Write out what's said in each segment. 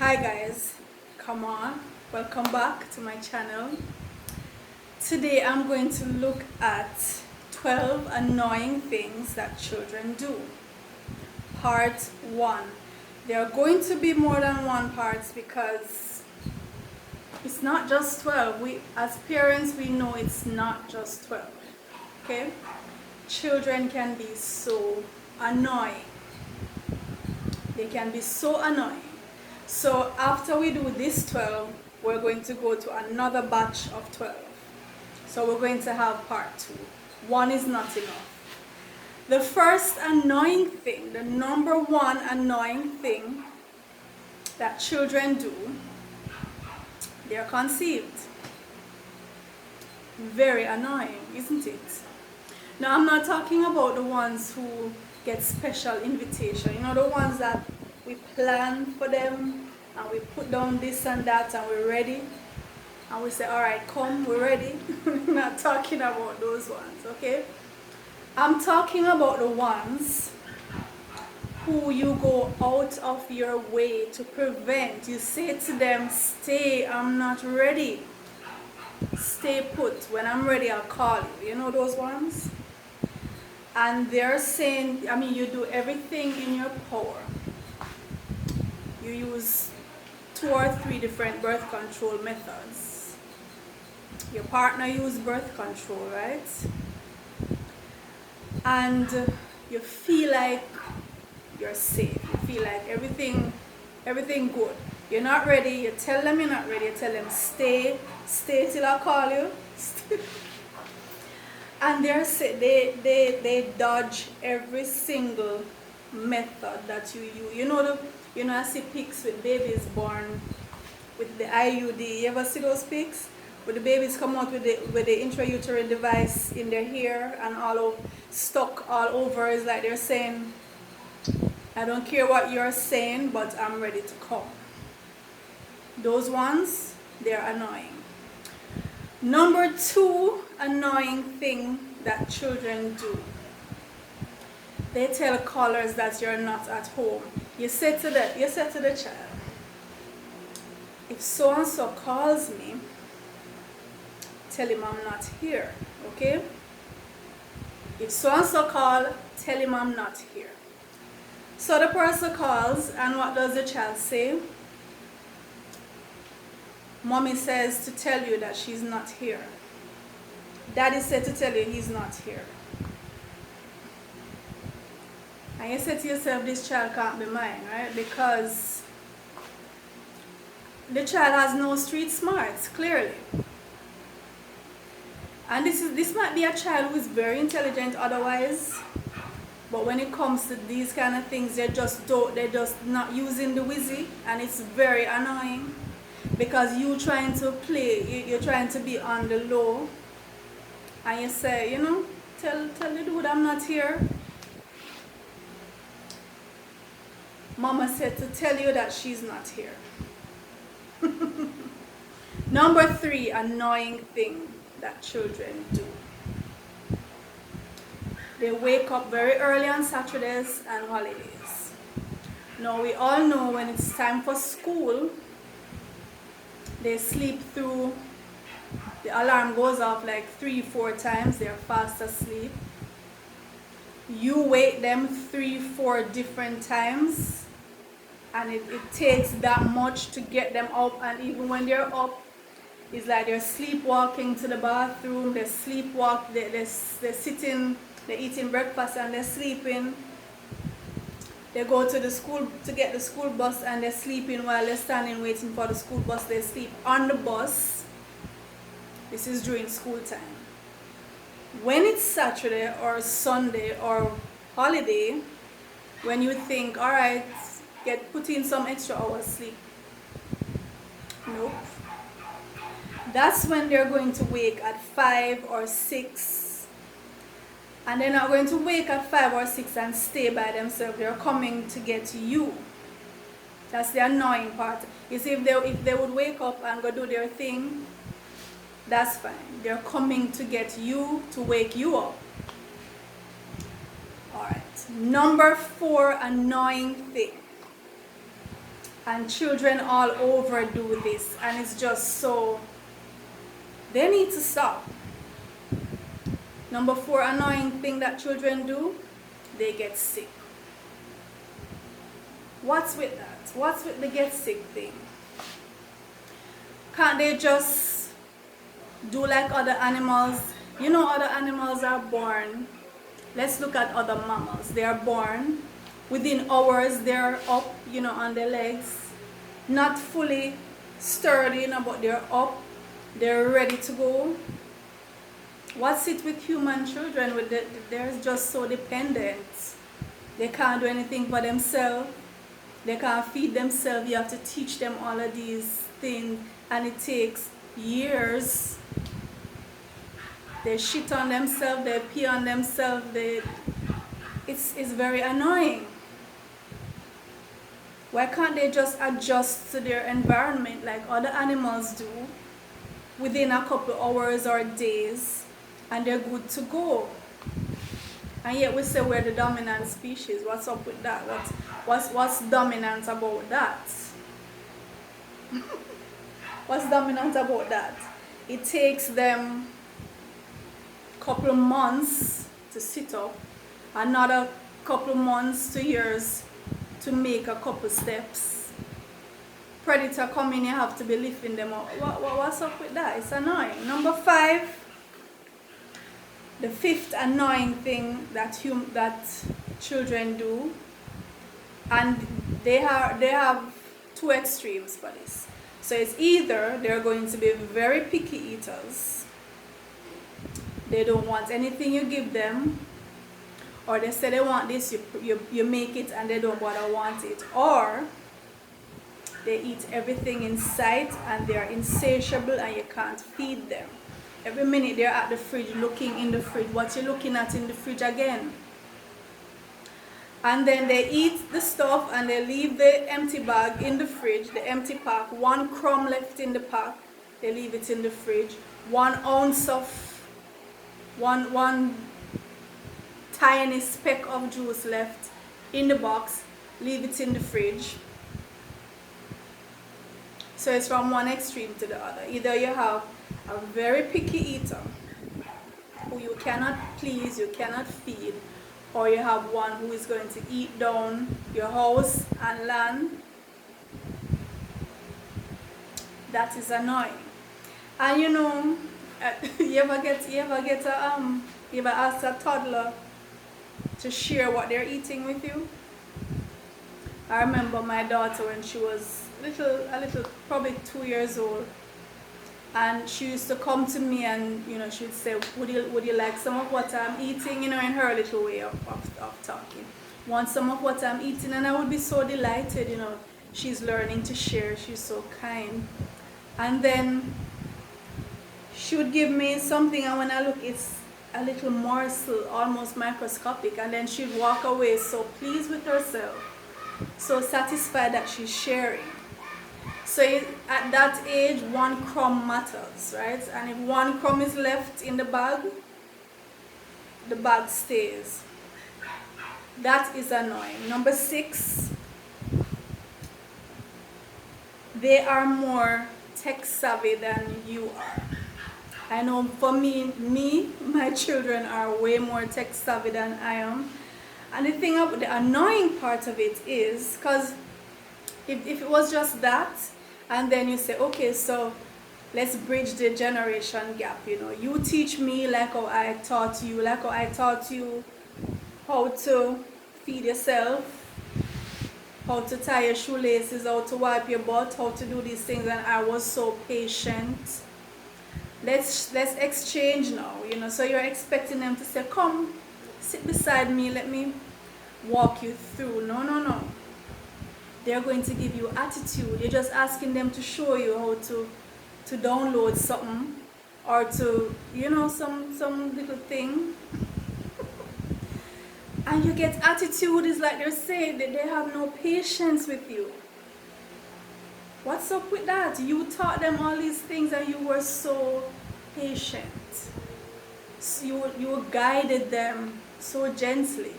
Hi guys, come on, welcome back to my channel. Today I'm going to look at 12 annoying things that children do. Part 1. There are going to be more than one part because it's not just 12. We as parents we know it's not just 12. Okay? Children can be so annoying. They can be so annoying. So after we do this 12, we're going to go to another batch of 12. So we're going to have part 2. One is not enough. The first annoying thing, the number one annoying thing that children do, they're conceived. Very annoying, isn't it? Now I'm not talking about the ones who get special invitation. You know, the ones that we plan for them and we put down this and that and we're ready. And we say, all right, come, we're ready. We're not talking about those ones, okay? I'm talking about the ones who you go out of your way to prevent. You say to them, stay, I'm not ready. Stay put. When I'm ready, I'll call you. You know those ones? And they're saying, you do everything in your power. You use 2 or 3 different birth control methods. Your partner uses birth control, right? And you feel like you're safe. You feel like everything good. You're not ready. You tell them you're not ready. You tell them stay till I call you. And they dodge every single method that you use. You know I see pics with babies born with the IUD. You ever see those pics? Where the babies come out with the intrauterine device in their hair and stuck all over. It's like they're saying, I don't care what you're saying, but I'm ready to come. Those ones, they're annoying. Number 2 annoying thing that children do. They tell callers that you're not at home. You say to the child, if so and so calls me, tell him I'm not here, okay? If so and so call, tell him I'm not here. So the person calls, and what does the child say? Mommy says to tell you that she's not here. Daddy said to tell you he's not here. And you say to yourself, this child can't be mine, right? Because the child has no street smarts, clearly. And this might be a child who is very intelligent otherwise, but when it comes to these kind of things, they're just not using the wizzy, and it's very annoying because you're trying to play, you're trying to be on the low, and you say, tell the dude I'm not here. Mama said to tell you that she's not here. Number 3 annoying thing that children do. They wake up very early on Saturdays and holidays. Now we all know when it's time for school, they sleep through, the alarm goes off like 3-4 times, they're fast asleep. You wake them 3-4 different times, and it takes that much to get them up, and even when they're up, it's like they're sleepwalking to the bathroom, they're sitting, they're eating breakfast and they're sleeping. They go to the school to get the school bus and they're sleeping while they're standing waiting for the school bus. They sleep on the bus. This is during school time. When it's Saturday or Sunday or holiday, when you think, all right, put in some extra hours sleep. Nope. That's when they're going to wake at 5 or 6. And they're not going to wake at 5 or 6 and stay by themselves. They're coming to get you. That's the annoying part. You see, if they would wake up and go do their thing, that's fine. They're coming to get you, to wake you up. Alright. Number 4 annoying thing. And children all over do this, and it's just so, they need to stop. Number 4 annoying thing that children do, they get sick. What's with that? What's with the get sick thing? Can't they just do like other animals? You know, other animals are born. Let's look at other mammals. They are born. Within hours, they're up, you know, on their legs. Not fully sturdy, you know, but they're up. They're ready to go. What's it with human children? They're just so dependent. They can't do anything for themselves. They can't feed themselves. You have to teach them all of these things, and it takes years. They shit on themselves, they pee on themselves. It's very annoying. Why can't they just adjust to their environment like other animals do within a couple hours or days, and they're good to go? And yet we say we're the dominant species. What's up with that? What's dominant about that? What's dominant about that? It takes them a couple of months to sit up, another couple of months to years to make a couple steps. Predator come in, you have to be lifting them up. What's up with that? It's annoying. Number 5, the 5th annoying thing that children do, and they have 2 extremes for this. So it's either they're going to be very picky eaters, they don't want anything you give them, or they say they want this, you make it and they don't bother want it, or they eat everything in sight and they're insatiable and you can't feed them. Every minute they're at the fridge looking in the fridge. What you looking at in the fridge again? And then they eat the stuff and they leave the empty bag in the fridge, the empty pack, 1 crumb left in the pack, they leave it in the fridge, 1 ounce of, one tiny speck of juice left in the box, leave it in the fridge. So it's from one extreme to the other. Either you have a very picky eater who you cannot please, you cannot feed, or you have one who is going to eat down your house and land. That is annoying. And you know, you ever ask a toddler to share what they're eating with you? I remember my daughter when she was a little, probably 2 years old, and she used to come to me and, you know, she'd say, would you like some of what I'm eating, you know, in her little way of talking. Want some of what I'm eating? And I would be so delighted, you know, she's learning to share, she's so kind. And then she would give me something, and when I look, it's a little morsel, almost microscopic, and then she'd walk away so pleased with herself, so satisfied that she's sharing. So at that age, 1 crumb matters, right? And if 1 crumb is left in the bag stays. That is annoying. Number 6, they are more tech savvy than you are. I know for me, my children are way more tech savvy than I am. And the thing about the annoying part of it is, because if it was just that, and then you say, okay, so let's bridge the generation gap, you know. You teach me like how I taught you, how to feed yourself, how to tie your shoelaces, how to wipe your butt, how to do these things, and I was so patient. Let's exchange now, you know. So you're expecting them to say, come, sit beside me, let me walk you through. No. They're going to give you attitude. You're just asking them to show you how to download something, or to, you know, some little thing. And you get attitude. It's like they're saying that they have no patience with you. What's up with that? You taught them all these things and you were so patient. You guided them so gently.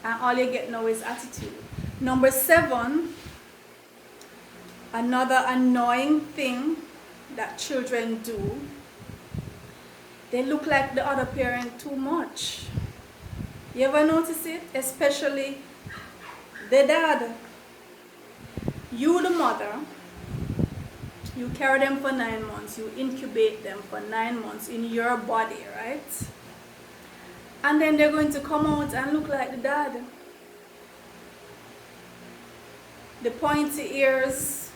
And all you get now is attitude. Number 7, Another annoying thing that children do, they look like the other parent too much. You ever notice it? Especially the dad. You, the mother, you carry them for 9 months, you incubate them for 9 months in your body, right? And then they're going to come out and look like the dad. The pointy ears,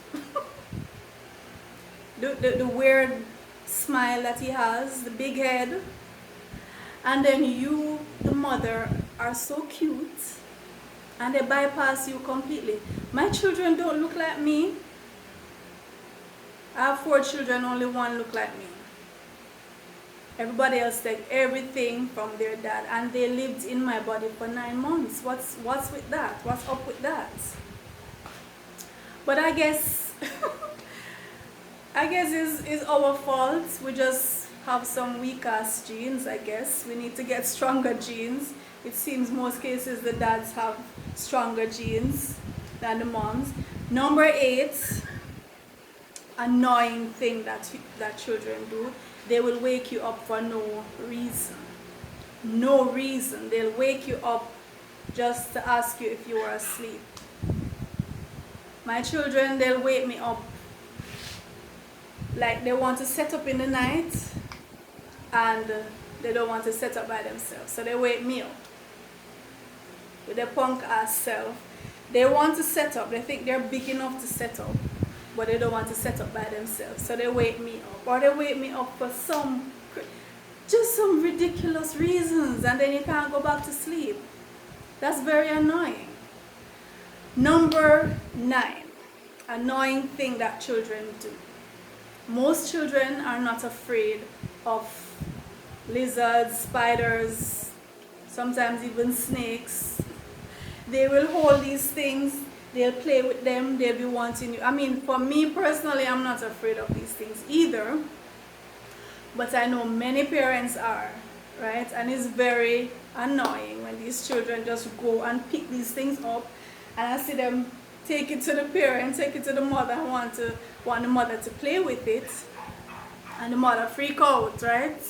the weird smile that he has, the big head. And then you, the mother, are so cute and they bypass you completely. My children don't look like me. I have 4 children, only 1 look like me. Everybody else take everything from their dad, and they lived in my body for 9 months. What's with that? What's up with that? But I guess it's our fault. We just have some weak-ass genes, I guess. We need to get stronger genes. It seems most cases the dads have stronger genes than the moms. Number 8, annoying thing that children do. They will wake you up for no reason. No reason. They'll wake you up just to ask you if you were asleep. My children, they'll wake me up like they want to set up in the night and they don't want to set up by themselves. So they wake me up with their punk ass self. They want to set up. They think they're big enough to set up, but they don't want to set up by themselves. So they wake me up. Or they wake me up for just some ridiculous reasons, and then you can't go back to sleep. That's very annoying. Number 9, annoying thing that children do. Most children are not afraid of lizards, spiders, sometimes even snakes. They will hold these things, they'll play with them, they'll be wanting you. I mean, for me personally, I'm not afraid of these things either. But I know many parents are, right? And it's very annoying when these children just go and pick these things up, and I see them take it to the parent, take it to the mother, and want the mother to play with it. And the mother freak out, right?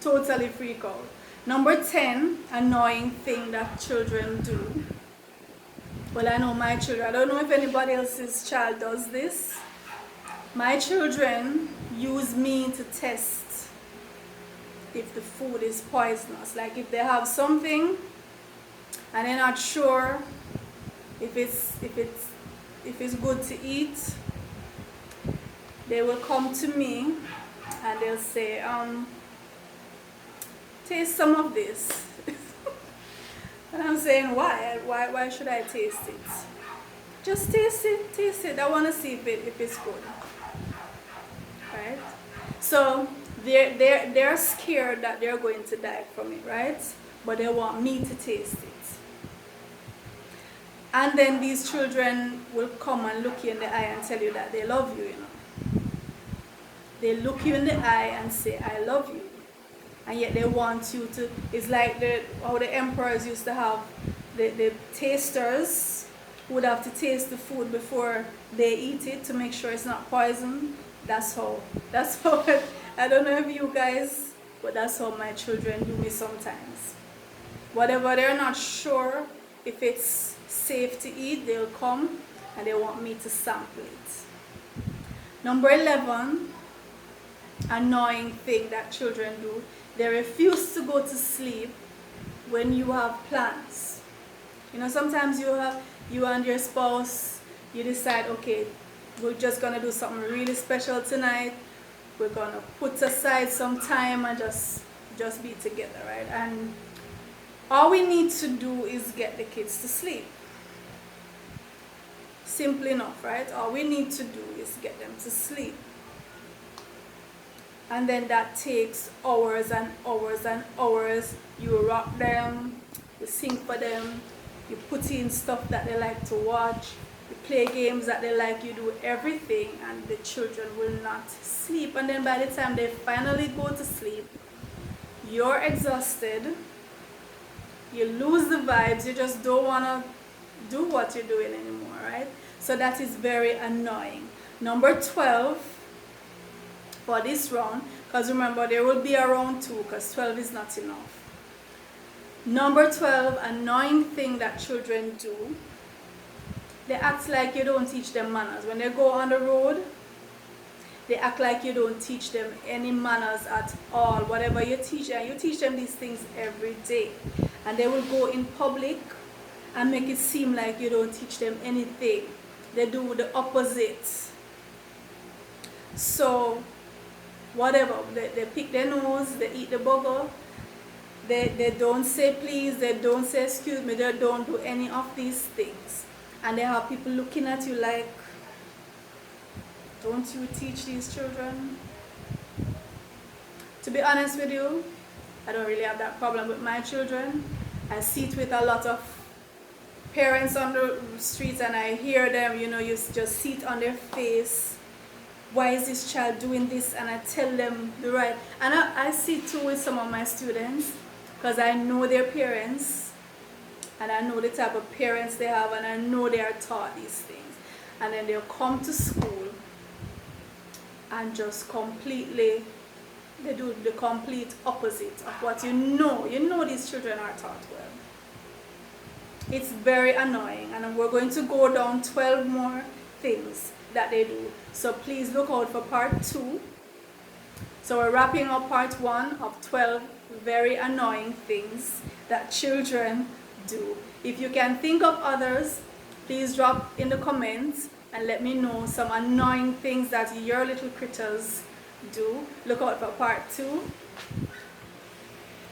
Totally freak out. Number 10, annoying thing that children do. Well, I know my children. I don't know if anybody else's child does this. My children use me to test if the food is poisonous. Like if they have something and they're not sure if it's good to eat, they will come to me and they'll say, taste some of this. And I'm saying, why? Why should I taste it? Just taste it. I want to see if it's good. Right? So they're scared that they're going to die from it, right? But they want me to taste it. And then these children will come and look you in the eye and tell you that they love you, you know. They look you in the eye and say, I love you. And yet they want you to, it's like how the emperors used to have the tasters who would have to taste the food before they eat it to make sure it's not poison. That's how I don't know if you guys, but that's how my children do me sometimes. Whatever they're not sure if it's safe to eat, they'll come and they want me to sample it. Number 11, annoying thing that children do. They refuse to go to sleep when you have plans. You know, sometimes you and your spouse, you decide, okay, we're just gonna do something really special tonight. We're gonna put aside some time and just be together, right? And all we need to do is get the kids to sleep. Simple enough, right? All we need to do is get them to sleep. And then that takes hours and hours and hours. You rock them, you sing for them, you put in stuff that they like to watch, you play games that they like, you do everything, and the children will not sleep. And then by the time they finally go to sleep, you're exhausted, you lose the vibes, you just don't want to do what you're doing anymore, right? So that is very annoying. Number 12 for this round, because remember there will be a round 2 because 12 is not enough. Number 12, annoying thing that children do. They act like you don't teach them manners. When they go on the road, they act like you don't teach them any manners at all. Whatever you teach them, you teach them these things every day. And they will go in public and make it seem like you don't teach them anything. They do the opposite. So, whatever, they pick their nose, they eat the burger, they don't say please, they don't say excuse me, they don't do any of these things. And they have people looking at you like, don't you teach these children? To be honest with you, I don't really have that problem with my children. I sit with a lot of parents on the streets and I hear them, you just sit on their face. Why is this child doing this? And I tell them the right. And I sit too with some of my students because I know their parents and I know the type of parents they have and I know they are taught these things. And then they'll come to school and just completely, they do the complete opposite of what you know. You know these children are taught well. It's very annoying, and we're going to go down 12 more things that they do. So please look out for part 2. So we're wrapping up part 1 of 12 very annoying things that children do. If you can think of others, please drop in the comments and let me know some annoying things that your little critters do. Look out for part 2.